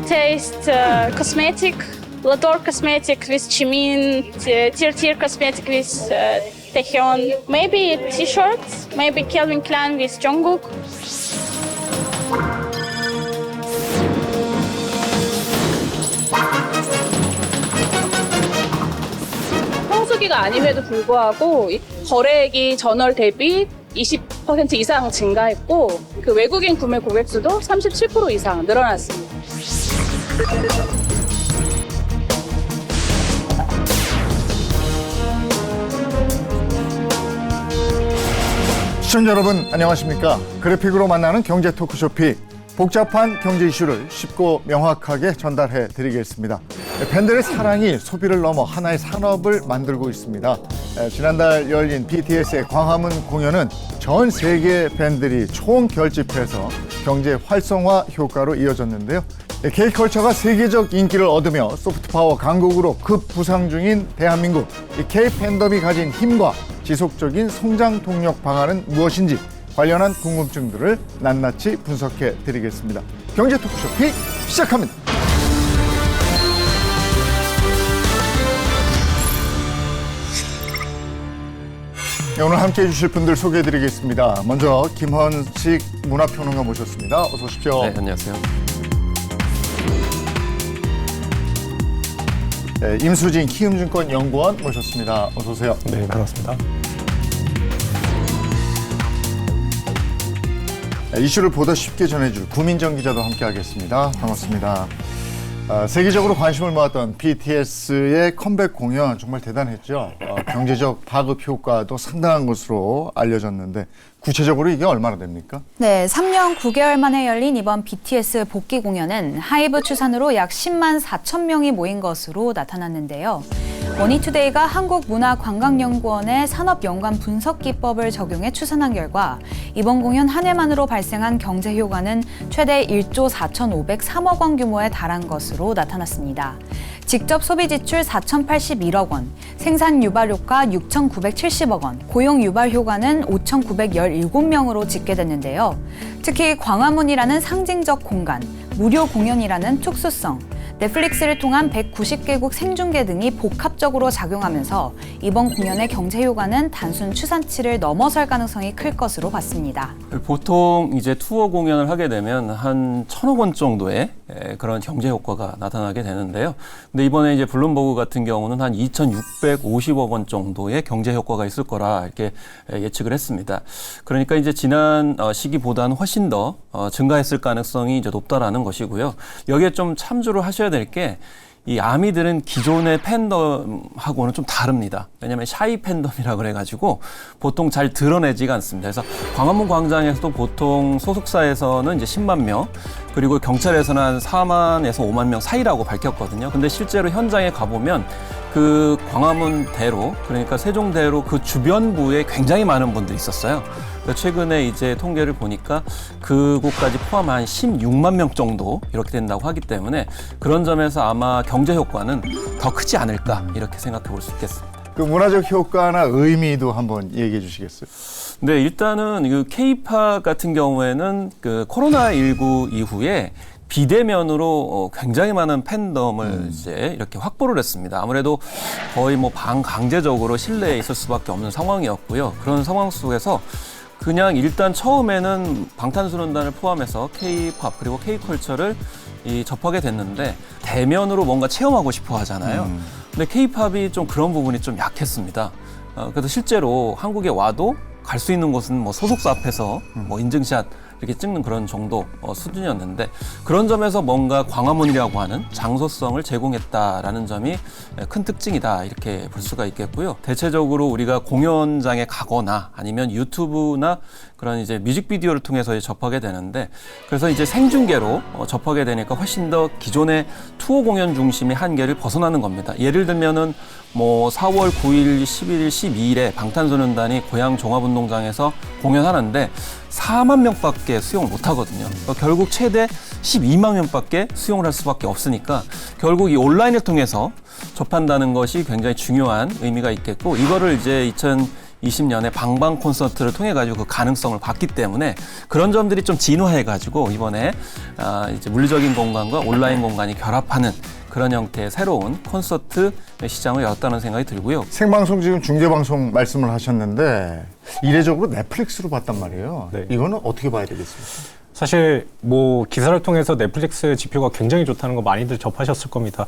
Taste cosmetic, Lador cosmetic with Jimin, Tir cosmetic with Taehyun. Maybe T-shirts, maybe Calvin Klein with Jungkook. 성수기가 아님에도 불구하고 거래액이 전월 대비 20% 이상 증가했고 그 외국인 구매 고객 수도 37% 이상 늘어났습니다. 시청자 여러분 안녕하십니까? 그래픽으로 만나는 경제 토크쇼피 복잡한 경제 이슈를 쉽고 명확하게 전달해 드리겠습니다. 팬들의 사랑이 소비를 넘어 하나의 산업을 만들고 있습니다. 지난달 열린 BTS의 광화문 공연은 전 세계 팬들이 총결집해서 경제 활성화 효과로 이어졌는데요. K컬처가 세계적 인기를 얻으며 소프트파워 강국으로 급부상 중인 대한민국, K팬덤이 가진 힘과 지속적인 성장 동력 방안은 무엇인지 관련한 궁금증들을 낱낱이 분석해 드리겠습니다. 경제 토크쇼피 시작합니다. 오늘 함께해 주실 분들 소개해 드리겠습니다. 먼저 김헌식 문화평론가 모셨습니다. 어서 오십시오. 네, 안녕하세요. 네, 임수진 키움증권 연구원 모셨습니다. 어서 오세요. 네, 반갑습니다. 이슈를 보다 쉽게 전해줄 구민정 기자도 함께하겠습니다. 반갑습니다. 세계적으로 관심을 모았던 BTS의 컴백 공연 정말 대단했죠. 경제적 파급 효과도 상당한 것으로 알려졌는데 구체적으로 이게 얼마나 됩니까? 네, 3년 9개월 만에 열린 이번 BTS 복귀 공연은 하이브 추산으로 약 10만 4천 명이 모인 것으로 나타났는데요. 머니투데이가 한국문화관광연구원의 산업연관 분석 기법을 적용해 추산한 결과 이번 공연 한 해만으로 발생한 경제 효과는 최대 1조 4,503억 원 규모에 달한 것으로 나타났습니다. 직접 소비 지출 4,081억 원, 생산 유발 효과 6,970억 원, 고용 유발 효과는 5,917명으로 집계됐는데요. 특히 광화문이라는 상징적 공간, 무료 공연이라는 특수성, 넷플릭스를 통한 190개국 생중계 등이 복합적으로 작용하면서 이번 공연의 경제 효과는 단순 추산치를 넘어설 가능성이 클 것으로 봤습니다. 보통 이제 투어 공연을 하게 되면 한 1,000억 원 정도의 그런 경제 효과가 나타나게 되는데요. 근데 이번에 이제 블룸버그 같은 경우는 한 2,650억 원 정도의 경제 효과가 있을 거라 이렇게 예측을 했습니다. 그러니까 이제 지난 시기보다는 훨씬 더 증가했을 가능성이 이제 높다라는 것이고요. 여기에 좀 참조를 하셔야 될 게 이 아미들은 기존의 팬덤하고는 좀 다릅니다. 왜냐하면 샤이 팬덤이라고 그래가지고 보통 잘 드러내지가 않습니다. 그래서 광화문 광장에서도 보통 소속사에서는 이제 10만 명, 그리고 경찰에서는 한 4만에서 5만 명 사이라고 밝혔거든요. 근데 실제로 현장에 가보면 그 광화문대로, 그러니까 세종대로 그 주변부에 굉장히 많은 분들이 있었어요. 최근에 이제 통계를 보니까 그곳까지 포함한 16만 명 정도 이렇게 된다고 하기 때문에 그런 점에서 아마 경제 효과는 더 크지 않을까 이렇게 생각해 볼 수 있겠습니다. 그 문화적 효과나 의미도 한번 얘기해 주시겠어요? 네, 일단은 그 K-팝 같은 경우에는 그 코로나19 이후에 비대면으로 굉장히 많은 팬덤을 이제 이렇게 확보를 했습니다. 아무래도 거의 뭐 반강제적으로 실내에 있을 수밖에 없는 상황이었고요. 그런 상황 속에서 그냥 일단 처음에는 방탄소년단을 포함해서 K-팝 그리고 K-컬처를 접하게 됐는데 대면으로 뭔가 체험하고 싶어 하잖아요. 근데 K-팝이 좀 그런 부분이 좀 약했습니다. 그래서 실제로 한국에 와도 갈 수 있는 곳은 뭐 소속사 앞에서 뭐 인증샷 이렇게 찍는 그런 정도 수준이었는데 그런 점에서 뭔가 광화문이라고 하는 장소성을 제공했다라는 점이 큰 특징이다 이렇게 볼 수가 있겠고요. 대체적으로 우리가 공연장에 가거나 아니면 유튜브나 그런 이제 뮤직비디오를 통해서 접하게 되는데 그래서 이제 생중계로 접하게 되니까 훨씬 더 기존의 투어 공연 중심의 한계를 벗어나는 겁니다. 예를 들면은 뭐 4월 9일, 11일, 12일에 방탄소년단이 고양 종합운동장에서 공연하는데 4만 명밖에 수용을 못 하거든요. 그러니까 결국 최대 12만 명밖에 수용을 할 수밖에 없으니까 결국 이 온라인을 통해서 접한다는 것이 굉장히 중요한 의미가 있겠고 이거를 이제 2020년에 방방 콘서트를 통해 가지고 그 가능성을 봤기 때문에 그런 점들이 좀 진화해 가지고 이번에 이제 물리적인 공간과 온라인 공간이 결합하는 그런 형태의 새로운 콘서트 시장을 열었다는 생각이 들고요. 생방송 지금 중계방송 말씀을 하셨는데 이례적으로 넷플릭스로 봤단 말이에요. 네. 이거는 어떻게 봐야 되겠습니까? 사실 뭐 기사를 통해서 넷플릭스 지표가 굉장히 좋다는 거 많이들 접하셨을 겁니다.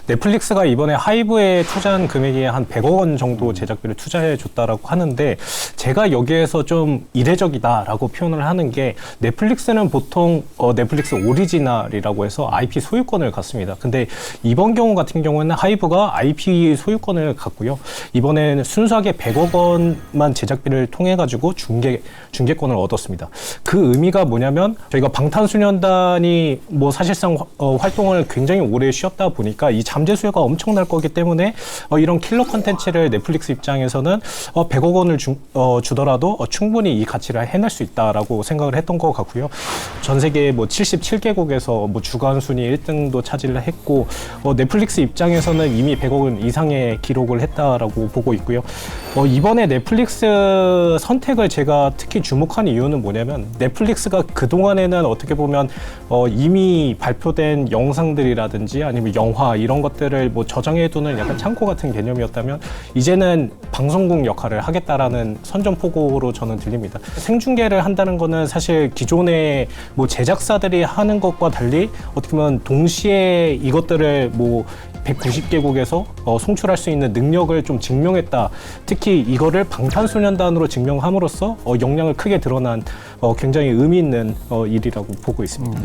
넷플릭스가 이번에 하이브에 투자한 금액이 한 100억 원 정도 제작비를 투자해 줬다라고 하는데 제가 여기에서 좀 이례적이다라고 표현을 하는 게 넷플릭스는 보통 넷플릭스 오리지널이라고 해서 IP 소유권을 갖습니다. 근데 이번 경우 같은 경우에는 하이브가 IP 소유권을 갖고요. 이번에는 순수하게 100억 원만 제작비를 통해 가지고 중계권을 얻었습니다. 그 의미가 뭐냐면 저희가 방탄소년단이 뭐 사실상 활동을 굉장히 오래 쉬었다 보니까 이 잠재 수요가 엄청날 거기 때문에 이런 킬러 콘텐츠를 넷플릭스 입장에서는 100억 원을 주더라도 충분히 이 가치를 해낼 수 있다라고 생각을 했던 것 같고요. 전 세계 뭐 77개국에서 뭐 주간 순위 1등도 차지를 했고 넷플릭스 입장에서는 이미 100억 원 이상의 기록을 했다라고 보고 있고요. 이번에 넷플릭스 선택을 제가 특히 주목한 이유는 뭐냐면 넷플릭스가 그동안에는 어떻게 보면 이미 발표된 영상들이라든지 아니면 영화 이런 것들을 뭐 저장해두는 약간 창고 같은 개념이었다면 이제는 방송국 역할을 하겠다라는 선전포고로 저는 들립니다. 생중계를 한다는 거는 사실 기존의 뭐 제작사들이 하는 것과 달리 어떻게 보면 동시에 이것들을 뭐 190개국에서 송출할 수 있는 능력을 좀 증명했다. 특히 이거를 방탄소년단으로 증명함으로써 역량을 크게 드러난 굉장히 의미 있는 일이라고 보고 있습니다.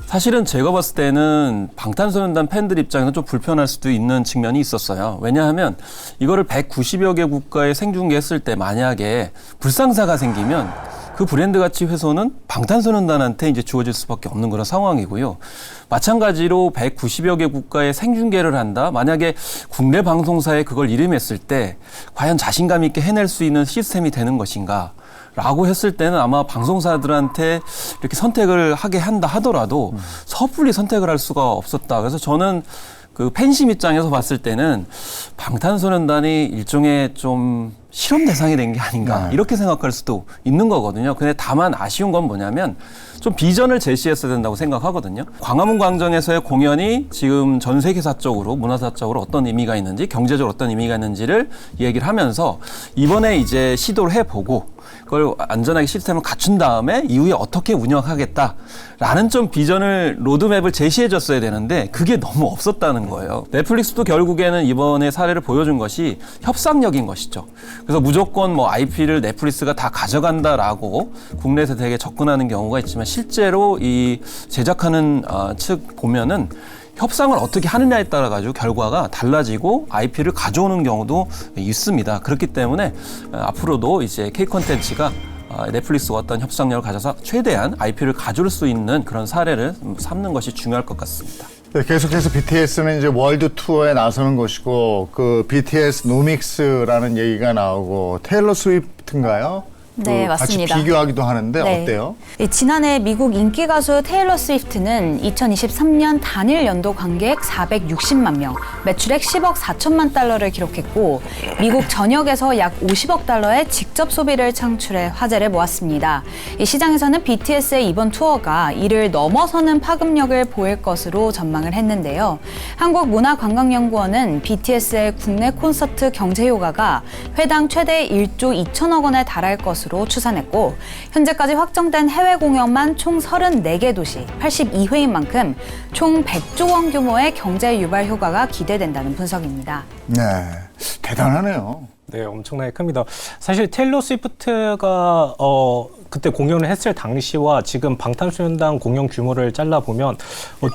사실은 제가 봤을 때는 방탄소년단 팬들 입장에서 좀 불편할 수도 있는 측면이 있었어요. 왜냐하면 이거를 190여 개 국가에 생중계했을 때 만약에 불상사가 생기면 그 브랜드 가치 훼손은 방탄소년단한테 이제 주어질 수밖에 없는 그런 상황이고요. 마찬가지로 190여 개 국가에 생중계를 한다. 만약에 국내 방송사에 그걸 이름했을 때 과연 자신감 있게 해낼 수 있는 시스템이 되는 것인가? 라고 했을 때는 아마 방송사들한테 이렇게 선택을 하게 한다 하더라도 섣불리 선택을 할 수가 없었다. 그래서 저는 그 팬심 입장에서 봤을 때는 방탄소년단이 일종의 좀 실험 대상이 된 게 아닌가 이렇게 생각할 수도 있는 거거든요. 근데 다만 아쉬운 건 뭐냐면 좀 비전을 제시했어야 된다고 생각하거든요. 광화문 광장에서의 공연이 지금 전 세계사적으로 문화사적으로 어떤 의미가 있는지 경제적으로 어떤 의미가 있는지를 얘기를 하면서 이번에 이제 시도를 해보고 그걸 안전하게 시스템을 갖춘 다음에 이후에 어떻게 운영하겠다라는 좀 비전을 로드맵을 제시해줬어야 되는데 그게 너무 없었다는 거예요. 넷플릭스도 결국에는 이번에 사례를 보여준 것이 협상력인 것이죠. 그래서 무조건 뭐 IP를 넷플릭스가 다 가져간다라고 국내에서 되게 접근하는 경우가 있지만 실제로 이 제작하는 측 보면은 협상을 어떻게 하느냐에 따라 가지고 결과가 달라지고 IP를 가져오는 경우도 있습니다. 그렇기 때문에 앞으로도 이제 K 콘텐츠가 넷플릭스와 어떤 협상력을 가져서 최대한 IP를 가져올 수 있는 그런 사례를 삼는 것이 중요할 것 같습니다. 네, 계속해서 BTS는 이제 월드 투어에 나서는 것이고 그 BTS 노믹스라는 얘기가 나오고 테일러 스위프트인가요? 네, 맞습니다. 같이 비교하기도 하는데 네. 어때요? 지난해 미국 인기 가수 테일러 스위프트는 2023년 단일 연도 관객 460만 명, 매출액 10억 4천만 달러를 기록했고 미국 전역에서 약 50억 달러의 직접 소비를 창출해 화제를 모았습니다. 이 시장에서는 BTS의 이번 투어가 이를 넘어서는 파급력을 보일 것으로 전망을 했는데요. 한국문화관광연구원은 BTS의 국내 콘서트 경제 효과가 회당 최대 1조 2천억 원에 달할 것으로 추산했고 현재까지 확정된 해외 공연만 총 34개 도시 82회인 만큼 총 100조 원 규모의 경제 유발 효과가 기대된다는 분석입니다. 네, 대단하네요. 네, 엄청나게 큽니다. 사실 테일러 스위프트가 그때 공연을 했을 당시와 지금 방탄소년단 공연 규모를 잘라보면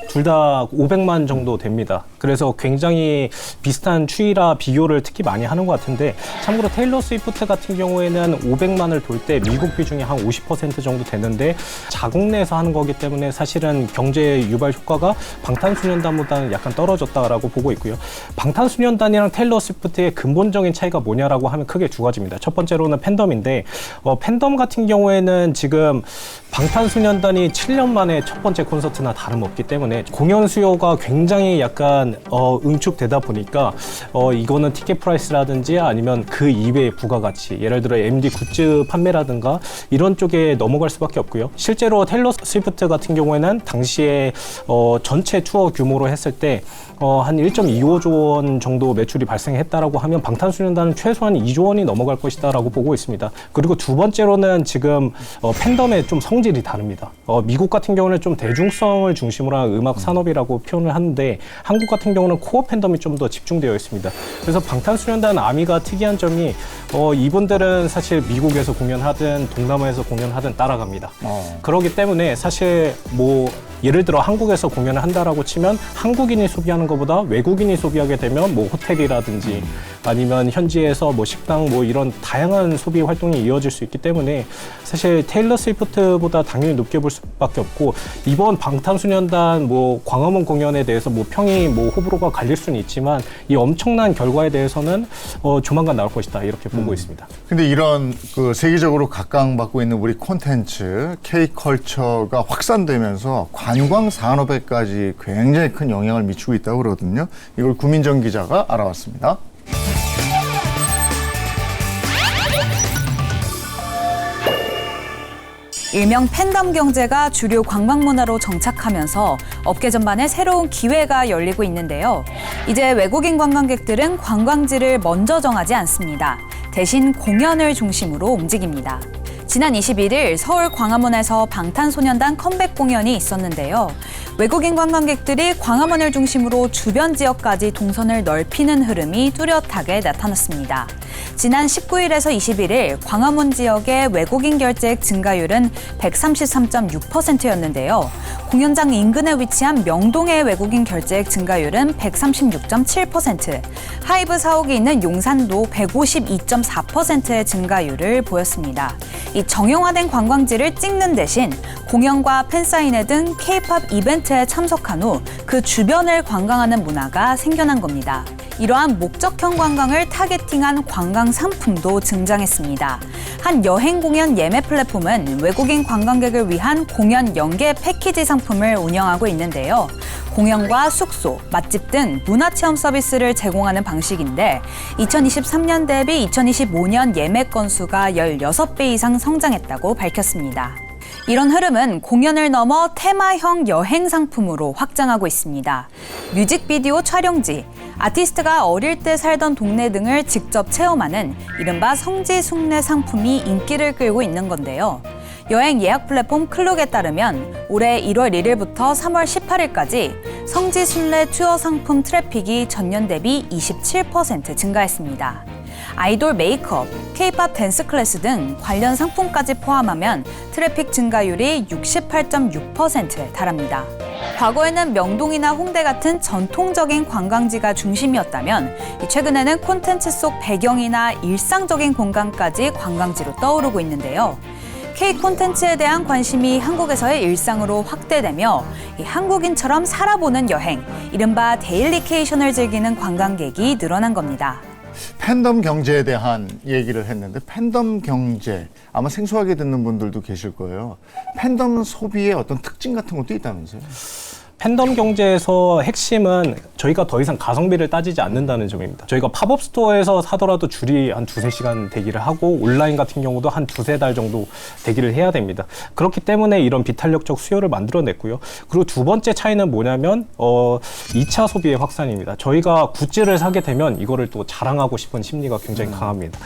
둘 다 500만 정도 됩니다. 그래서 굉장히 비슷한 추이라 비교를 특히 많이 하는 것 같은데 참고로 테일러 스위프트 같은 경우에는 500만을 돌 때 미국 비중이 한 50% 정도 되는데 자국 내에서 하는 거기 때문에 사실은 경제 유발 효과가 방탄소년단보다는 약간 떨어졌다라고 보고 있고요. 방탄소년단이랑 테일러 스위프트의 근본적인 차이가 뭐냐라고 하면 크게 두 가지입니다. 첫 번째로는 팬덤인데 팬덤 같은 경우에는 경우에는 지금 방탄소년단이 7년 만에 첫 번째 콘서트나 다름없기 때문에 공연 수요가 굉장히 약간 응축되다 보니까 이거는 티켓 프라이스라든지 아니면 그 이외의 부가가치, 예를 들어 MD 굿즈 판매라든가 이런 쪽에 넘어갈 수밖에 없고요. 실제로 테일러 스위프트 같은 경우에는 당시에 전체 투어 규모로 했을 때 한 1.25조 원 정도 매출이 발생했다라고 하면 방탄소년단은 최소한 2조 원이 넘어갈 것이다라고 보고 있습니다. 그리고 두 번째로는 지금 팬덤의 좀 성질이 다릅니다. 미국 같은 경우는 좀 대중성을 중심으로 한 음악 산업이라고 표현을 하는데 한국 같은 경우는 코어 팬덤이 좀 더 집중되어 있습니다. 그래서 방탄소년단 아미가 특이한 점이 이분들은 사실 미국에서 공연하든 동남아에서 공연하든 따라갑니다. 그렇기 때문에 사실 뭐 예를 들어 한국에서 공연을 한다라고 치면 한국인이 소비하는 것보다 외국인이 소비하게 되면 뭐 호텔이라든지 아니면 현지에서 뭐 식당 뭐 이런 다양한 소비 활동이 이어질 수 있기 때문에 사실 테일러 스위프트보다 당연히 높게 볼 수밖에 없고 이번 방탄소년단 뭐 광화문 공연에 대해서 뭐 평이 뭐 호불호가 갈릴 수는 있지만 이 엄청난 결과에 대해서는 조만간 나올 것이다 이렇게 보고 있습니다. 근데 이런 그 세계적으로 각광받고 있는 우리 콘텐츠 K컬처가 확산되면서 관광 산업에까지 굉장히 큰 영향을 미치고 있다고 그러거든요. 이걸 구민정 기자가 알아봤습니다. 일명 팬덤 경제가 주류 관광 문화로 정착하면서 업계 전반에 새로운 기회가 열리고 있는데요. 이제 외국인 관광객들은 관광지를 먼저 정하지 않습니다. 대신 공연을 중심으로 움직입니다. 지난 21일 서울 광화문에서 방탄소년단 컴백 공연이 있었는데요. 외국인 관광객들이 광화문을 중심으로 주변 지역까지 동선을 넓히는 흐름이 뚜렷하게 나타났습니다. 지난 19일에서 21일 광화문 지역의 외국인 결제액 증가율은 133.6%였는데요. 공연장 인근에 위치한 명동의 외국인 결제액 증가율은 136.7%, 하이브 사옥이 있는 용산도 152.4%의 증가율을 보였습니다. 이 정형화된 관광지를 찍는 대신 공연과 팬사인회 등 K-팝 이벤트에 참석한 후 그 주변을 관광하는 문화가 생겨난 겁니다. 이러한 목적형 관광을 타겟팅한 관광 상품도 등장했습니다. 한 여행 공연 예매 플랫폼은 외국인 관광객을 위한 공연 연계 패키지 상품을 운영하고 있는데요. 공연과 숙소, 맛집 등 문화체험 서비스를 제공하는 방식인데 2023년 대비 2025년 예매 건수가 16배 이상 성장했다고 밝혔습니다. 이런 흐름은 공연을 넘어 테마형 여행 상품으로 확장하고 있습니다. 뮤직비디오 촬영지, 아티스트가 어릴 때 살던 동네 등을 직접 체험하는 이른바 성지 순례 상품이 인기를 끌고 있는 건데요. 여행 예약 플랫폼 클룩에 따르면 올해 1월 1일부터 3월 18일까지 성지 순례 투어 상품 트래픽이 전년 대비 27% 증가했습니다. 아이돌 메이크업, K-팝 댄스 클래스 등 관련 상품까지 포함하면 트래픽 증가율이 68.6%에 달합니다. 과거에는 명동이나 홍대 같은 전통적인 관광지가 중심이었다면 최근에는 콘텐츠 속 배경이나 일상적인 공간까지 관광지로 떠오르고 있는데요. K-콘텐츠에 대한 관심이 한국에서의 일상으로 확대되며 한국인처럼 살아보는 여행, 이른바 데일리케이션을 즐기는 관광객이 늘어난 겁니다. 팬덤 경제에 대한 얘기를 했는데 팬덤 경제 아마 생소하게 듣는 분들도 계실 거예요. 팬덤 소비의 어떤 특징 같은 것도 있다면서요? 팬덤 경제에서 핵심은 저희가 더 이상 가성비를 따지지 않는다는 점입니다. 저희가 팝업 스토어에서 사더라도 줄이 한 2-3시간 대기를 하고 온라인 같은 경우도 한 2-3달 정도 대기를 해야 됩니다. 그렇기 때문에 이런 비탄력적 수요를 만들어냈고요. 그리고 두 번째 차이는 뭐냐면 2차 소비의 확산입니다. 저희가 굿즈를 사게 되면 이거를 또 자랑하고 싶은 심리가 굉장히 강합니다.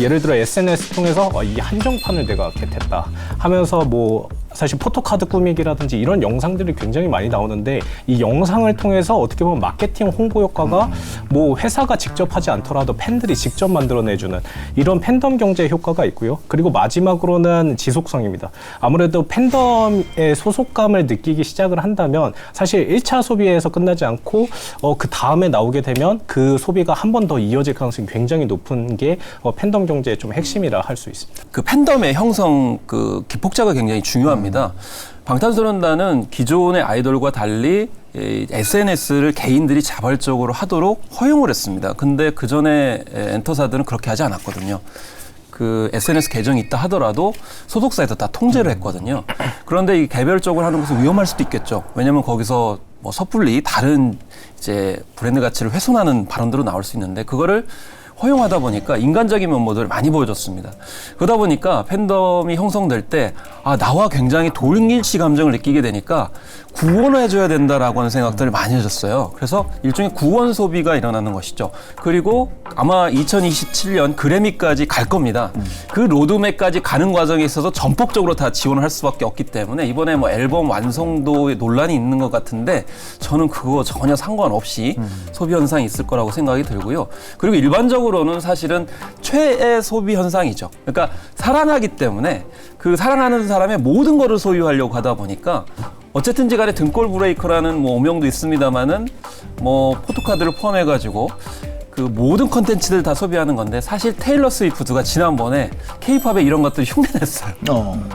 예를 들어 SNS 통해서 이 한정판을 내가 겟했다 하면서 뭐 사실 포토카드 꾸미기라든지 이런 영상들이 굉장히 많이 나오는데 이 영상을 통해서 어떻게 보면 마케팅 홍보 효과가 뭐 회사가 직접 하지 않더라도 팬들이 직접 만들어내주는 이런 팬덤 경제 효과가 있고요. 그리고 마지막으로는 지속성입니다. 아무래도 팬덤의 소속감을 느끼기 시작을 한다면 사실 1차 소비에서 끝나지 않고 그 다음에 나오게 되면 그 소비가 한 번 더 이어질 가능성이 굉장히 높은 게 팬덤 경제의 좀 핵심이라 할 수 있습니다. 그 팬덤의 형성 그 기폭자가 굉장히 중요합니다. 방탄소년단은 기존의 아이돌과 달리 SNS를 개인들이 자발적으로 하도록 허용을 했습니다. 근데 그 전에 엔터사들은 그렇게 하지 않았거든요. 그 SNS 계정이 있다 하더라도 소속사에서 다 통제를 했거든요. 그런데 이 개별적으로 하는 것은 위험할 수도 있겠죠. 왜냐하면 거기서 뭐 섣불리 다른 이제 브랜드 가치를 훼손하는 발언들로 나올 수 있는데 그거를 허용하다 보니까 인간적인 면모들을 많이 보여줬습니다. 그러다 보니까 팬덤이 형성될 때 나와 굉장히 동일시 감정을 느끼게 되니까 구원을 해줘야 된다라고 하는 생각들을 많이 해줬어요. 그래서 일종의 구원 소비가 일어나는 것이죠. 그리고 아마 2027년 그래미까지 갈 겁니다. 그 로드맵까지 가는 과정에 있어서 전폭적으로 다 지원을 할 수밖에 없기 때문에 이번에 뭐 앨범 완성도에 논란이 있는 것 같은데 저는 그거 전혀 상관없이 소비 현상이 있을 거라고 생각이 들고요. 그리고 일반적으로는 사실은 최애 소비 현상이죠. 그러니까 사랑하기 때문에 그 사랑하는 사람의 모든 거를 소유하려고 하다 보니까 어쨌든지 간에 등골 브레이커라는 뭐 오명도 있습니다만은 뭐 포토카드를 포함해가지고 그 모든 컨텐츠들 다 소비하는 건데 사실 테일러 스위프트가 지난번에 케이팝에 이런 것들을 흉내냈어요.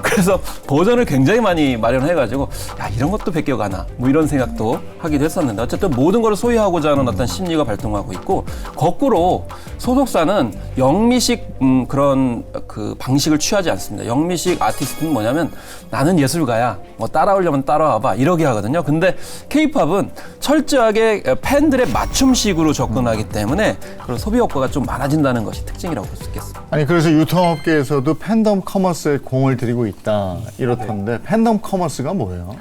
그래서 버전을 굉장히 많이 마련해가지고 야 이런 것도 베껴가나 뭐 이런 생각도 하기도 했었는데 어쨌든 모든 걸 소유하고자 하는 어떤 심리가 발동하고 있고 거꾸로 소속사는 영미식 그런 그 방식을 취하지 않습니다. 영미식 아티스트는 뭐냐면 나는 예술가야 뭐 따라오려면 따라와봐 이러게 하거든요. 근데 케이팝은 철저하게 팬들의 맞춤식으로 접근하기 때문에 그런 소비 효과가 좀 많아진다는 것이 특징이라고 볼 수 있겠습니다. 아니 그래서 유통업계에서도 팬덤 커머스에 공을 들이고 있다 이렇던데 팬덤 커머스가 뭐예요?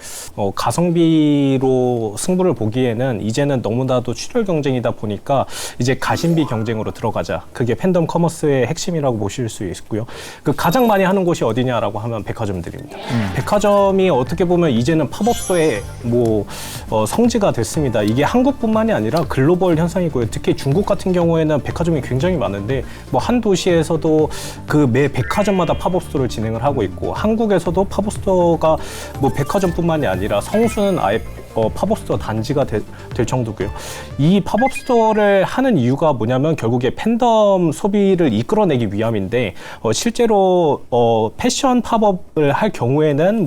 가성비로 승부를 보기에는 이제는 너무나도 출혈 경쟁이다 보니까 이제 가심비 경쟁으로 들어가자. 그게 팬덤 커머스의 핵심이라고 보실 수 있고요. 그 가장 많이 하는 곳이 어디냐라고 하면 백화점들입니다. 백화점이 어떻게 보면 이제는 팝업소의 성지가 됐습니다. 이게 한국뿐만이 아니라 글로벌 현상이고요. 특히 중국 같은 경우에는 백화점이 굉장히 많은데 뭐 한 도시에서도 그 매 백화점마다 팝업스토어를 진행을 하고 있고 한국에서도 팝업스토어가 뭐 백화점뿐만이 아니라 성수는 아예 팝업스토어 단지가 될 정도고요. 이 팝업스토어를 하는 이유가 뭐냐면 결국에 팬덤 소비를 이끌어내기 위함인데 실제로 패션 팝업을 할 경우에는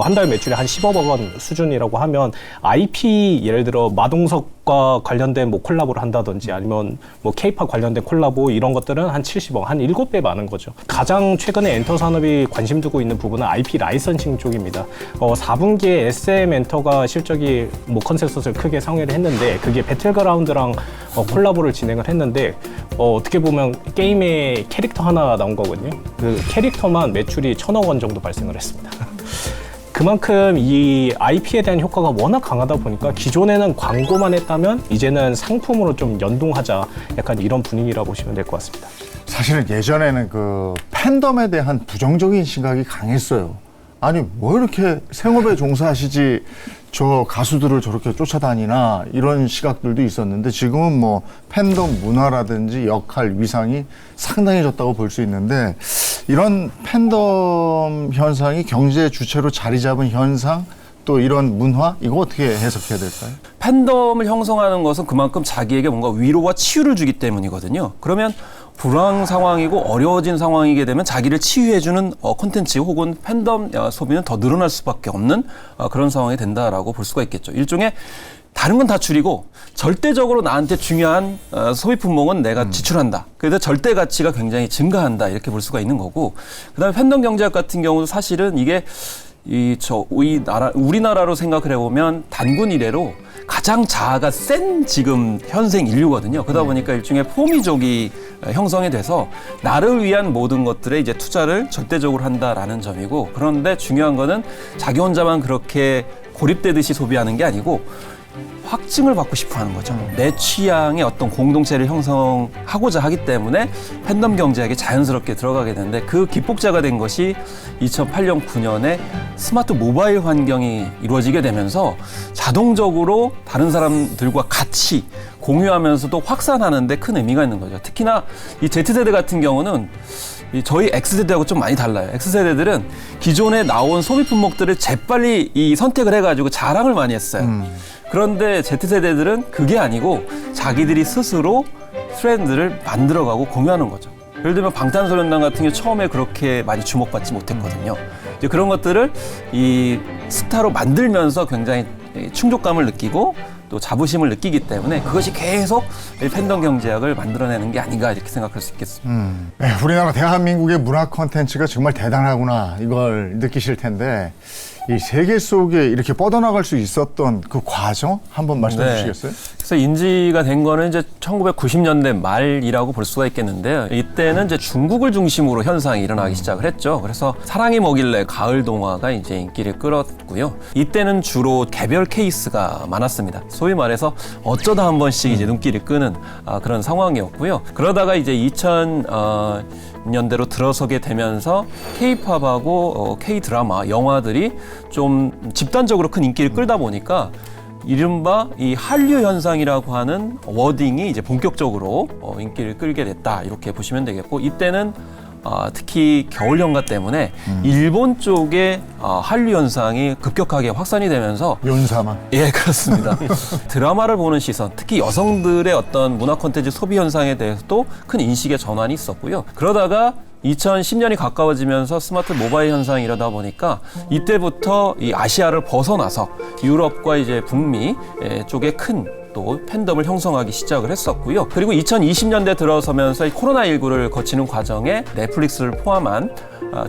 한 달 매출이 한 10억 원 수준이라고 하면 IP 예를 들어 마동석과 관련된 뭐 콜라보를 한다든지 아니면 뭐 K-팝 관련된 콜라보 이런 것들은 한 70억, 한 7배 많은 거죠. 가장 최근에 엔터 산업이 관심 두고 있는 부분은 IP 라이선싱 쪽입니다. 4분기에 SM 엔터가 실적이 뭐 컨센서스를 크게 상회를 했는데 그게 배틀그라운드랑 콜라보를 진행을 했는데 어떻게 보면 게임에 캐릭터 하나 나온 거거든요. 그 캐릭터만 매출이 1,000억 원 정도 발생을 했습니다. 그만큼 이 IP에 대한 효과가 워낙 강하다 보니까 기존에는 광고만 했다면 이제는 상품으로 좀 연동하자 약간 이런 분위기라고 보시면 될 것 같습니다. 사실은 예전에는 그 팬덤에 대한 부정적인 시각이 강했어요. 아니 뭐 이렇게 생업에 종사하시지 저 가수들을 저렇게 쫓아다니나 이런 시각들도 있었는데 지금은 뭐 팬덤 문화라든지 역할, 위상이 상당해졌다고 볼 수 있는데 이런 팬덤 현상이 경제 주체로 자리 잡은 현상 또 이런 문화 이거 어떻게 해석해야 될까요? 팬덤을 형성하는 것은 그만큼 자기에게 뭔가 위로와 치유를 주기 때문이거든요. 그러면 불황 상황이고 어려워진 상황이게 되면 자기를 치유해주는 콘텐츠 혹은 팬덤 소비는 더 늘어날 수밖에 없는 그런 상황이 된다라고 볼 수가 있겠죠. 일종의 다른 건 다 줄이고 절대적으로 나한테 중요한 소비 품목은 내가 지출한다. 그래서 절대 가치가 굉장히 증가한다. 이렇게 볼 수가 있는 거고 그다음에 팬덤 경제학 같은 경우도 사실은 이게 우리나라로 생각을 해보면 단군 이래로 가장 자아가 센 지금 현생 인류거든요. 그러다 보니까 일종의 포미족이 형성이 돼서 나를 위한 모든 것들에 이제 투자를 절대적으로 한다라는 점이고 그런데 중요한 거는 자기 혼자만 그렇게 고립되듯이 소비하는 게 아니고 확증을 받고 싶어 하는 거죠. 내 취향의 어떤 공동체를 형성하고자 하기 때문에 팬덤 경제학에 자연스럽게 들어가게 되는데 그 기폭제가 된 것이 2008년, 9년에 스마트 모바일 환경이 이루어지게 되면서 자동적으로 다른 사람들과 같이 공유하면서도 확산하는 데 큰 의미가 있는 거죠. 특히나 이 Z세대 같은 경우는 저희 X세대하고 좀 많이 달라요. X세대들은 기존에 나온 소비 품목들을 재빨리 이 선택을 해가지고 자랑을 많이 했어요. 그런데 Z세대들은 그게 아니고 자기들이 스스로 트렌드를 만들어가고 공유하는 거죠. 예를 들면 방탄소년단 같은 경우 처음에 그렇게 많이 주목받지 못했거든요. 이제 그런 것들을 이 스타로 만들면서 굉장히 충족감을 느끼고 또 자부심을 느끼기 때문에 그것이 계속 이 팬덤 경제학을 만들어내는 게 아닌가 이렇게 생각할 수 있겠습니다. 네, 우리나라 대한민국의 문화 콘텐츠가 정말 대단하구나 이걸 느끼실 텐데 이 세계 속에 이렇게 뻗어나갈 수 있었던 그 과정 한번 말씀해 주시겠어요? 그래서 인지가 된 거는 이제 1990년대 말이라고 볼 수가 있겠는데요. 이때는 이제 중국을 중심으로 현상이 일어나기 시작을 했죠. 그래서 사랑이 뭐길래 가을 동화가 이제 인기를 끌었고요. 이때는 주로 개별 케이스가 많았습니다. 소위 말해서 어쩌다 한 번씩 이제 눈길을 끄는 그런 상황이었고요. 그러다가 이제 2000년대로 들어서게 되면서 K-팝하고 K-드라마, 영화들이 좀 집단적으로 큰 인기를 끌다 보니까 이른바 이 한류 현상이라고 하는 워딩이 이제 본격적으로 인기를 끌게 됐다 이렇게 보시면 되겠고 이때는 특히 겨울 연가 때문에 일본 쪽에 한류 현상이 급격하게 확산이 되면서 연사만. 예, 그렇습니다. 드라마를 보는 시선, 특히 여성들의 어떤 문화 콘텐츠 소비 현상에 대해서도 큰 인식의 전환이 있었고요. 그러다가 2010년이 가까워지면서 스마트 모바일 현상이 이러다 보니까 이때부터 이 아시아를 벗어나서 유럽과 이제 북미 쪽에 큰 또 팬덤을 형성하기 시작을 했었고요. 그리고 2020년대 들어서면서 이 코로나19를 거치는 과정에 넷플릭스를 포함한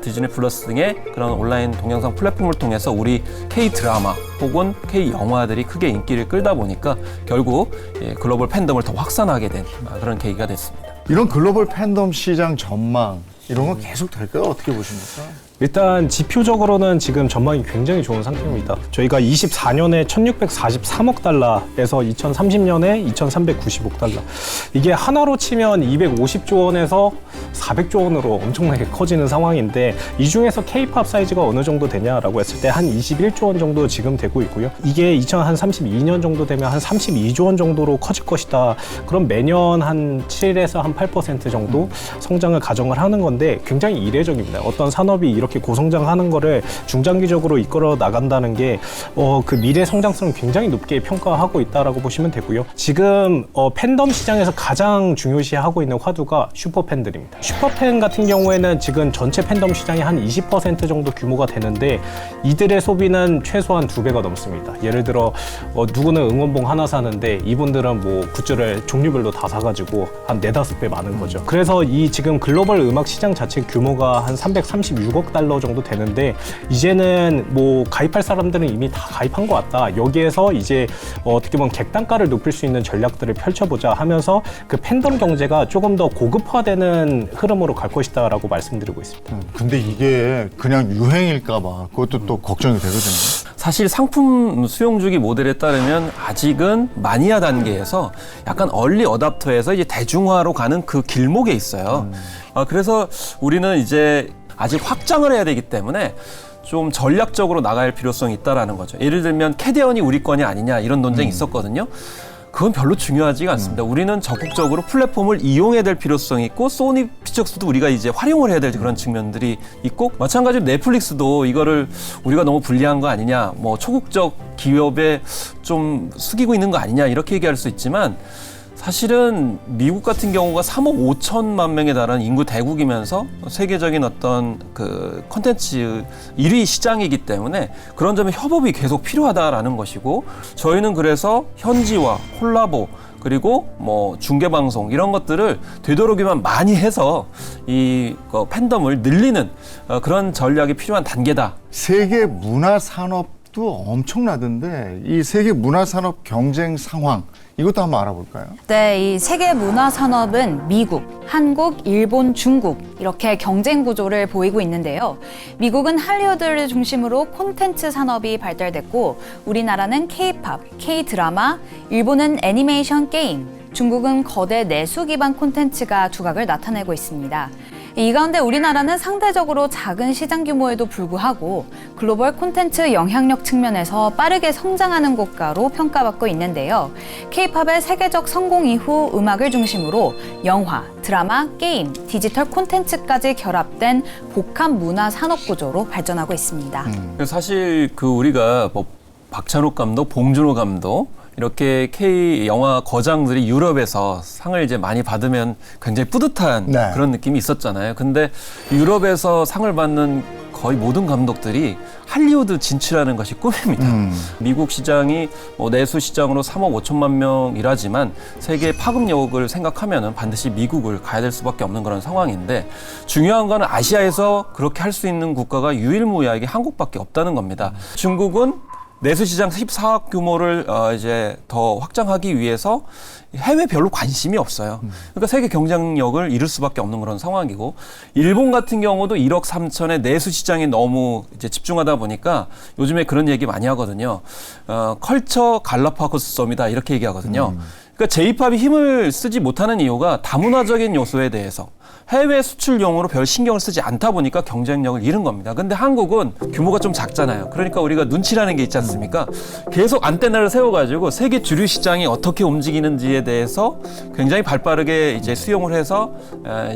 디즈니 플러스 등의 그런 온라인 동영상 플랫폼을 통해서 우리 K-드라마 혹은 K-영화들이 크게 인기를 끌다 보니까 결국 글로벌 팬덤을 더 확산하게 된 그런 계기가 됐습니다. 이런 글로벌 팬덤 시장 전망 이런 건 계속 될까요? 어떻게 보십니까? 일단 지표적으로는 지금 전망이 굉장히 좋은 상태입니다. 저희가 24년에 1643억 달러에서 2030년에 2390억 달러. 이게 하나로 치면 250조 원에서 400조 원으로 엄청나게 커지는 상황인데 이 중에서 K-팝 사이즈가 어느 정도 되냐라고 했을 때 한 21조 원 정도 지금 되고 있고요. 이게 2032년 정도 되면 한 32조 원 정도로 커질 것이다. 그럼 매년 한 7에서 한 8% 정도 성장을 가정을 하는 건데 굉장히 이례적입니다. 어떤 산업이 이렇게 고성장하는 거를 중장기적으로 이끌어 나간다는 게 그 미래 성장성을 굉장히 높게 평가하고 있다라고 보시면 되고요. 지금 팬덤 시장에서 가장 중요시하고 있는 화두가 슈퍼팬들입니다. 슈퍼팬 같은 경우에는 지금 전체 팬덤 시장이 한 20% 정도 규모가 되는데 이들의 소비는 최소한 2배가 넘습니다. 예를 들어 누구는 응원봉 하나 사는데 이분들은 뭐 굿즈를 종류별로 다 사가지고 한 4-5배 많은 거죠. 그래서 이 지금 글로벌 음악 시장 자체 규모가 한 336억 달러 정도 되는데 이제는 뭐 가입할 사람들은 이미 다 가입한 것 같다. 여기에서 이제 어떻게 보면 객단가를 높일 수 있는 전략들을 펼쳐보자 하면서 그 팬덤 경제가 조금 더 고급화되는 흐름으로 갈 것이다라고 말씀드리고 있습니다. 근데 이게 그냥 유행일까 봐 그것도 또 걱정이 되거든요. 사실 상품 수용주기 모델에 따르면 아직은 마니아 단계에서 약간 얼리 어답터에서 이제 대중화로 가는 그 길목에 있어요. 그래서 우리는 이제 아직 확장을 해야 되기 때문에 좀 전략적으로 나갈 필요성이 있다라는 거죠. 예를 들면 캐대언이 우리 거냐 아니냐 이런 논쟁이 있었거든요. 그건 별로 중요하지가 않습니다. 우리는 적극적으로 플랫폼을 이용해야 될 필요성이 있고 소니 피처스도 우리가 이제 활용을 해야 될 그런 측면들이 있고 마찬가지로 넷플릭스도 이거를 우리가 너무 불리한 거 아니냐 뭐 초국적 기업에 좀 숙이고 있는 거 아니냐 이렇게 얘기할 수 있지만 사실은 미국 같은 경우가 3억 5천만 명에 달하는 인구 대국이면서 세계적인 어떤 그 콘텐츠 1위 시장이기 때문에 그런 점에 협업이 계속 필요하다라는 것이고 저희는 그래서 현지화, 콜라보 그리고 뭐 중계방송 이런 것들을 되도록이면 많이 해서 이 팬덤을 늘리는 그런 전략이 필요한 단계다. 세계 문화 산업도 엄청나던데 이 세계 문화 산업 경쟁 상황 이것도 한번 알아볼까요? 네, 이 세계 문화 산업은 미국, 한국, 일본, 중국 이렇게 경쟁 구조를 보이고 있는데요. 미국은 할리우드를 중심으로 콘텐츠 산업이 발달됐고 우리나라는 K-팝, K-드라마, 일본은 애니메이션 게임, 중국은 거대 내수 기반 콘텐츠가 두각을 나타내고 있습니다. 이 가운데 우리나라는 상대적으로 작은 시장 규모에도 불구하고 글로벌 콘텐츠 영향력 측면에서 빠르게 성장하는 국가로 평가받고 있는데요. K-팝의 세계적 성공 이후 음악을 중심으로 영화, 드라마, 게임, 디지털 콘텐츠까지 결합된 복합 문화 산업 구조로 발전하고 있습니다. 사실 그 우리가 뭐 박찬욱 감독, 봉준호 감독 이렇게 K 영화 거장들이 유럽에서 상을 이제 많이 받으면 굉장히 뿌듯한 네. 그런 느낌이 있었잖아요. 근데 유럽에서 상을 받는 거의 모든 감독들이 할리우드 진출하는 것이 꿈입니다. 미국 시장이 뭐 내수 시장으로 3억 5천만 명이라지만 세계의 파급력을 생각하면은 반드시 미국을 가야 될 수밖에 없는 그런 상황인데 중요한 거는 아시아에서 그렇게 할 수 있는 국가가 유일무이하게 한국밖에 없다는 겁니다. 중국은 내수 시장 14억 규모를 이제 더 확장하기 위해서 해외 별로 관심이 없어요. 그러니까 세계 경쟁력을 잃을 수밖에 없는 그런 상황이고, 일본 같은 경우도 1억 3천의 내수 시장에 너무 이제 집중하다 보니까 요즘에 그런 얘기 많이 하거든요. 컬처 갈라파고스 섬이다 이렇게 얘기하거든요. 그러니까 J-팝이 힘을 쓰지 못하는 이유가 다문화적인 요소에 대해서 해외 수출용으로 별 신경을 쓰지 않다 보니까 경쟁력을 잃은 겁니다. 근데 한국은 규모가 좀 작잖아요. 그러니까 우리가 눈치라는 게 있지 않습니까? 계속 안테나를 세워가지고 세계 주류 시장이 어떻게 움직이는지에 대해서 굉장히 발빠르게 이제 수용을 해서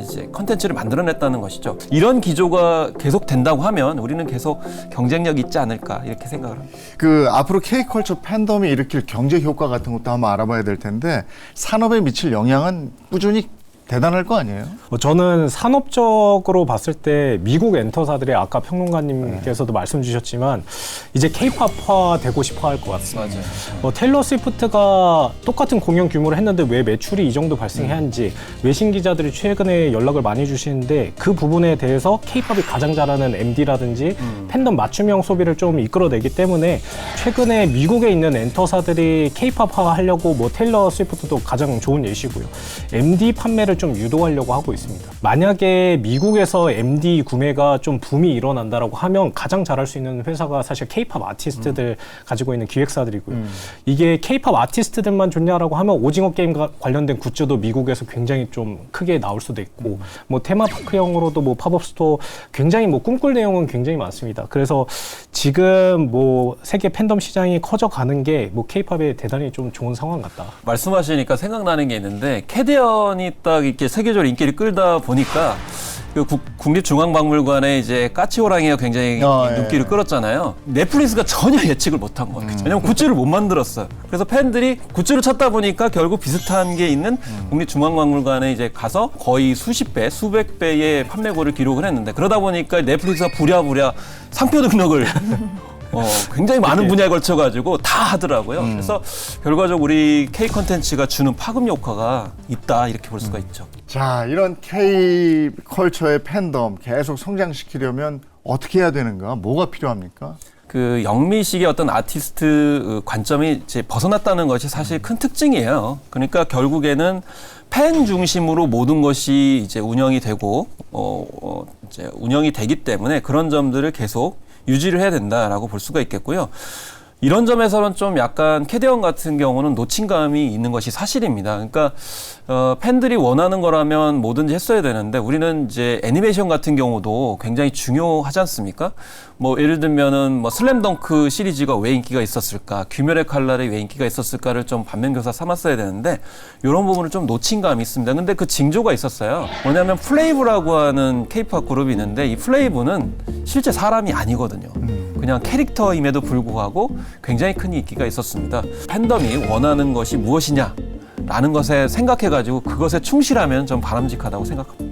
이제 컨텐츠를 만들어냈다는 것이죠. 이런 기조가 계속 된다고 하면 우리는 계속 경쟁력이 있지 않을까 이렇게 생각을 합니다. 그 앞으로 K컬처 팬덤이 일으킬 경제 효과 같은 것도 한번 알아봐야 될 텐데 산업에 미칠 영향은 꾸준히 대단할 거 아니에요? 저는 산업적으로 봤을 때 미국 엔터사들이 아까 평론가님께서도 말씀 주셨지만 이제 K-팝화 되고 싶어 할 것 같습니다. 테일러 스위프트가 똑같은 공연 규모를 했는데 왜 매출이 이 정도 발생해야 하는지 외신 기자들이 최근에 연락을 많이 주시는데 그 부분에 대해서 K-팝이 가장 잘하는 MD라든지 팬덤 맞춤형 소비를 좀 이끌어내기 때문에 최근에 미국에 있는 엔터사들이 K-팝화 하려고 뭐 테일러 스위프트도 가장 좋은 예시고요. MD 판매를 좀 유도하려고 하고 있습니다. 만약에 미국에서 MD 구매가 좀 붐이 일어난다라고 하면 가장 잘할 수 있는 회사가 사실 K-팝 아티스트들 가지고 있는 기획사들이고요. 이게 K-팝 아티스트들만 좋냐라고 하면 오징어 게임 관련된 굿즈도 미국에서 굉장히 좀 크게 나올 수도 있고 뭐 테마파크형으로도 뭐 팝업 스토어 굉장히 뭐 꿈꿀 내용은 굉장히 많습니다. 그래서 지금 뭐 세계 팬덤 시장이 커져가는 게 뭐 K-팝에 대단히 좀 좋은 상황 같다. 말씀하시니까 생각나는 게 있는데 캐대언이 딱 이렇게 세계적으로 인기를 끌다 보니까 그 국립중앙박물관에 이제 까치호랑이가 굉장히 눈길을 끌었잖아요. 넷플릭스가 전혀 예측을 못한 거예요. 왜냐면 굿즈를 못 만들었어요. 그래서 팬들이 굿즈를 찾다 보니까 결국 비슷한 게 있는 국립중앙박물관에 이제 가서 거의 수십 배, 수백 배의 판매고를 기록을 했는데 그러다 보니까 넷플릭스가 부랴부랴 상표 등록을 굉장히 많은 분야에 걸쳐가지고 다 하더라고요. 그래서 결과적으로 우리 K 콘텐츠가 주는 파급 효과가 있다 이렇게 볼 수가 있죠. 자, 이런 K컬처의 팬덤 계속 성장시키려면 어떻게 해야 되는가? 뭐가 필요합니까? 그 영미식의 어떤 아티스트 관점이 이제 벗어났다는 것이 사실 큰 특징이에요. 그러니까 결국에는 팬 중심으로 모든 것이 이제 운영이 되고 이제 운영이 되기 때문에 그런 점들을 계속 유지를 해야 된다라고 볼 수가 있겠고요. 이런 점에서는 좀 약간 캐대언 같은 경우는 놓친 감이 있는 것이 사실입니다. 그러니까 팬들이 원하는 거라면 뭐든지 했어야 되는데 우리는 이제 애니메이션 같은 경우도 굉장히 중요하지 않습니까? 뭐 예를 들면은 뭐 슬램덩크 시리즈가 왜 인기가 있었을까, 귀멸의 칼날이 왜 인기가 있었을까를 좀 반면교사 삼았어야 되는데 이런 부분을 좀 놓친 감이 있습니다. 근데 그 징조가 있었어요. 뭐냐면 플레이브라고 하는 K-팝 그룹이 있는데 이 플레이브는 실제 사람이 아니거든요. 그냥 캐릭터임에도 불구하고 굉장히 큰 인기가 있었습니다. 팬덤이 원하는 것이 무엇이냐? 라는 것에 생각해가지고 그것에 충실하면 좀 바람직하다고 생각합니다.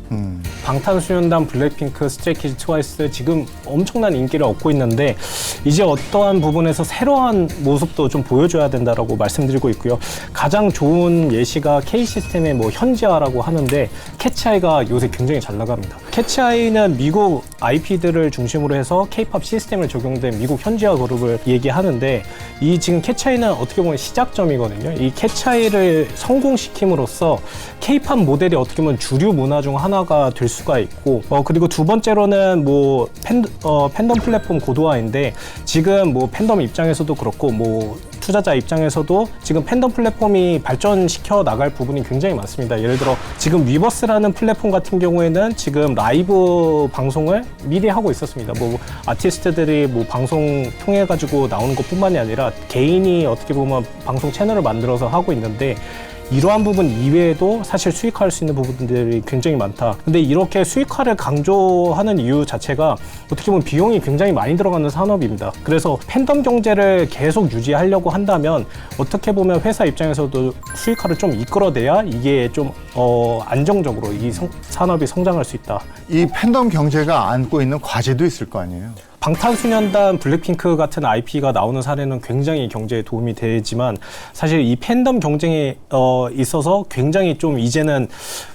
방탄소년단, 블랙핑크, 스트레이키즈, 트와이스 지금 엄청난 인기를 얻고 있는데 이제 어떠한 부분에서 새로운 모습도 좀 보여줘야 된다라고 말씀드리고 있고요. 가장 좋은 예시가 K시스템의 뭐 현지화라고 하는데 캐치아이가 요새 굉장히 잘 나갑니다. 캐치아이는 미국 IP들을 중심으로 해서 K-팝 시스템을 적용된 미국 현지화 그룹을 얘기하는데 이 지금 캐치아이는 어떻게 보면 시작점이거든요. 이 캐치아이를 성공시킴으로써 K-팝 모델이 어떻게 보면 주류 문화 중 하나가 될 수가 있고 그리고 두 번째로는 뭐 팬덤 플랫폼 고도화인데 지금 뭐 팬덤 입장에서도 그렇고 뭐 투자자 입장에서도 지금 팬덤 플랫폼이 발전시켜 나갈 부분이 굉장히 많습니다. 예를 들어 지금 위버스라는 플랫폼 같은 경우에는 지금 라이브 방송을 미리 하고 있었습니다. 뭐 아티스트들이 뭐 방송 통해 가지고 나오는 것뿐만이 아니라 개인이 어떻게 보면 방송 채널을 만들어서 하고 있는데 이러한 부분 이외에도 사실 수익화할 수 있는 부분들이 굉장히 많다. 근데 이렇게 수익화를 강조하는 이유 자체가 어떻게 보면 비용이 굉장히 많이 들어가는 산업입니다. 그래서 팬덤 경제를 계속 유지하려고 한다면 어떻게 보면 회사 입장에서도 수익화를 좀 이끌어내야 이게 좀 안정적으로 이 산업이 성장할 수 있다. 이 팬덤 경제가 안고 있는 과제도 있을 거 아니에요? 방탄소년단, 블랙핑크 같은 IP가 나오는 사례는 굉장히 경제에 도움이 되지만 사실 이 팬덤 경쟁에 있어서 굉장히 좀 이제는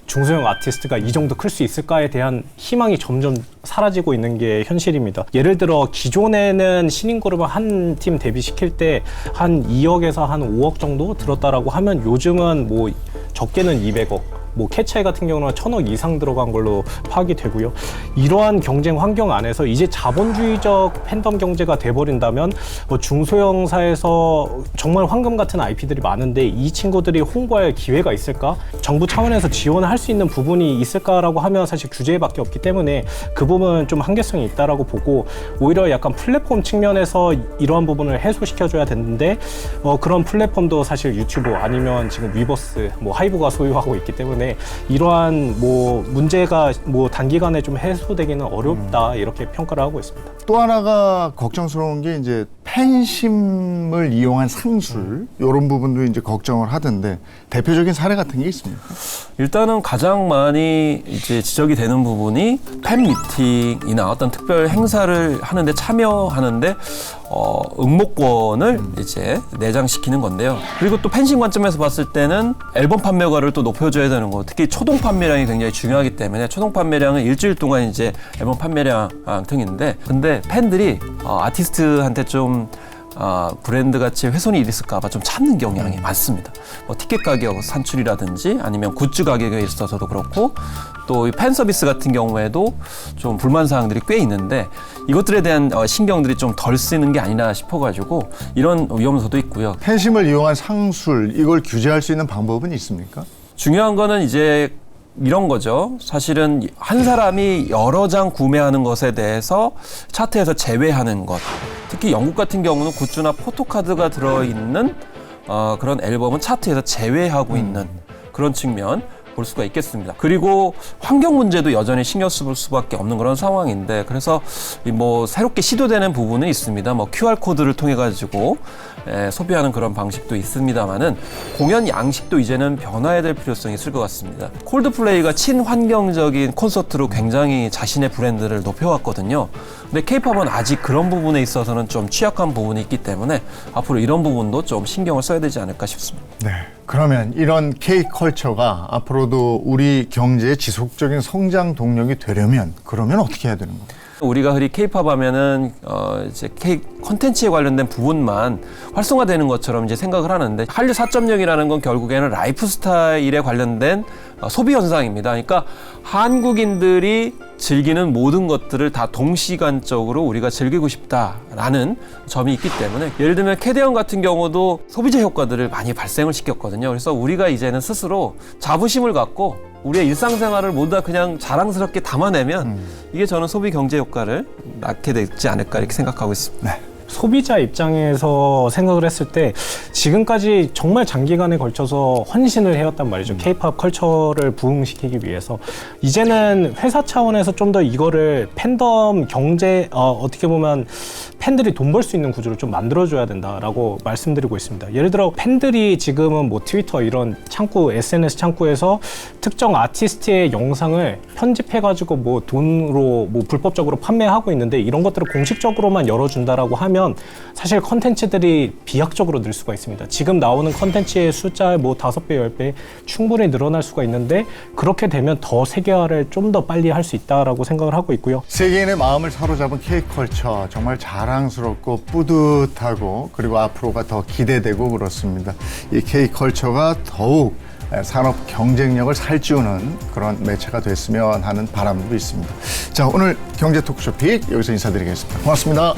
중소형 아티스트가 이 정도 클 수 있을까에 대한 희망이 점점 사라지고 있는 게 현실입니다. 예를 들어 기존에는 신인 그룹을 한 팀 데뷔시킬 때 한 2억에서 한 5억 정도 들었다라고 하면 요즘은 뭐 적게는 200억, 뭐 캐치아이 같은 경우는 1000억 이상 들어간 걸로 파악이 되고요. 이러한 경쟁 환경 안에서 이제 자본주의적 팬덤 경제가 돼버린다면 중소형사에서 정말 황금 같은 IP들이 많은데 이 친구들이 홍보할 기회가 있을까? 정부 차원에서 지원을 할 수 있는 부분이 있을까라고 하면 사실 규제밖에 없기 때문에 그 부분은 좀 한계성이 있다라고 보고 오히려 약간 플랫폼 측면에서 이러한 부분을 해소시켜줘야 되는데 그런 플랫폼도 사실 유튜브 아니면 지금 위버스, 뭐 하이브가 소유하고 있기 때문에 이러한 뭐 문제가 뭐 단기간에 좀 해소되기는 어렵다 이렇게 평가를 하고 있습니다. 또 하나가 걱정스러운 게 이제 팬심을 이용한 상술 이런 부분도 이제 걱정을 하던데 대표적인 사례 같은 게 있습니까? 일단은 가장 많이 이제 지적이 되는 부분이 팬 미팅이나 어떤 특별 행사를 하는데 참여하는데 응모권을 이제 내장시키는 건데요. 그리고 또 팬심 관점에서 봤을 때는 앨범 판매가를 또 높여줘야 되는 거. 특히 초동 판매량이 굉장히 중요하기 때문에 초동 판매량은 일주일 동안 이제 앨범 판매량 등인데 근데 팬들이 아티스트한테 좀 브랜드 같이 훼손이 있을까봐 좀 참는 경향이 많습니다. 뭐 티켓 가격 산출이라든지 아니면 굿즈 가격에 있어서도 그렇고 또 팬 서비스 같은 경우에도 좀 불만 사항들이 꽤 있는데 이것들에 대한 신경들이 좀 덜 쓰이는 게 아니나 싶어가지고 이런 위험성도 있고요. 팬심을 이용한 상술 이걸 규제할 수 있는 방법은 있습니까? 중요한 거는 이제 이런 거죠. 사실은 한 사람이 여러 장 구매하는 것에 대해서 차트에서 제외하는 것. 특히 영국 같은 경우는 굿즈나 포토카드가 들어있는 그런 앨범은 차트에서 제외하고 있는 그런 측면 볼 수가 있겠습니다. 그리고 환경 문제도 여전히 신경 쓸 수밖에 없는 그런 상황인데 그래서 뭐 새롭게 시도되는 부분은 있습니다. 뭐 QR코드를 통해 가지고 소비하는 그런 방식도 있습니다만은 공연 양식도 이제는 변화해야 될 필요성이 있을 것 같습니다. 콜드플레이가 친환경적인 콘서트로 굉장히 자신의 브랜드를 높여왔거든요. 근데 K-팝은 아직 그런 부분에 있어서는 좀 취약한 부분이 있기 때문에 앞으로 이런 부분도 좀 신경을 써야 되지 않을까 싶습니다. 네. 그러면 이런 K-컬처가 앞으로도 우리 경제의 지속적인 성장 동력이 되려면 그러면 어떻게 해야 되는 거예요? 우리가 흔히 K-팝 하면은 이제 K 콘텐츠에 관련된 부분만 활성화되는 것처럼 이제 생각을 하는데 한류 4.0이라는 건 결국에는 라이프 스타일에 관련된 소비 현상입니다. 그러니까 한국인들이 즐기는 모든 것들을 다 동시간적으로 우리가 즐기고 싶다라는 점이 있기 때문에 예를 들면 캐대언 같은 경우도 소비재 효과들을 많이 발생을 시켰거든요. 그래서 우리가 이제는 스스로 자부심을 갖고 우리의 일상생활을 모두 다 그냥 자랑스럽게 담아내면 이게 저는 소비 경제 효과를 낳게 되지 않을까 이렇게 생각하고 있습니다. 네. 소비자 입장에서 생각을 했을 때 지금까지 정말 장기간에 걸쳐서 헌신을 해왔단 말이죠. K-팝 컬처를 부흥시키기 위해서 이제는 회사 차원에서 좀 더 이거를 팬덤 경제 어떻게 보면 팬들이 돈 벌 수 있는 구조를 좀 만들어줘야 된다라고 말씀드리고 있습니다. 예를 들어 팬들이 지금은 뭐 트위터 이런 창구, SNS 창구에서 특정 아티스트의 영상을 편집해가지고 뭐 돈으로 뭐 불법적으로 판매하고 있는데 이런 것들을 공식적으로만 열어준다라고 하면 사실 컨텐츠들이 비약적으로 늘 수가 있습니다. 지금 나오는 컨텐츠의 숫자의 뭐 5배, 10배 충분히 늘어날 수가 있는데 그렇게 되면 더 세계화를 좀 더 빨리 할 수 있다라고 생각을 하고 있고요. 세계인의 마음을 사로잡은 K-컬처 정말 자랑스럽고 뿌듯하고 그리고 앞으로가 더 기대되고 그렇습니다. 이 K-컬처가 더욱 산업 경쟁력을 살찌우는 그런 매체가 됐으면 하는 바람도 있습니다. 자, 오늘 경제 토크쇼 픽 여기서 인사드리겠습니다. 고맙습니다.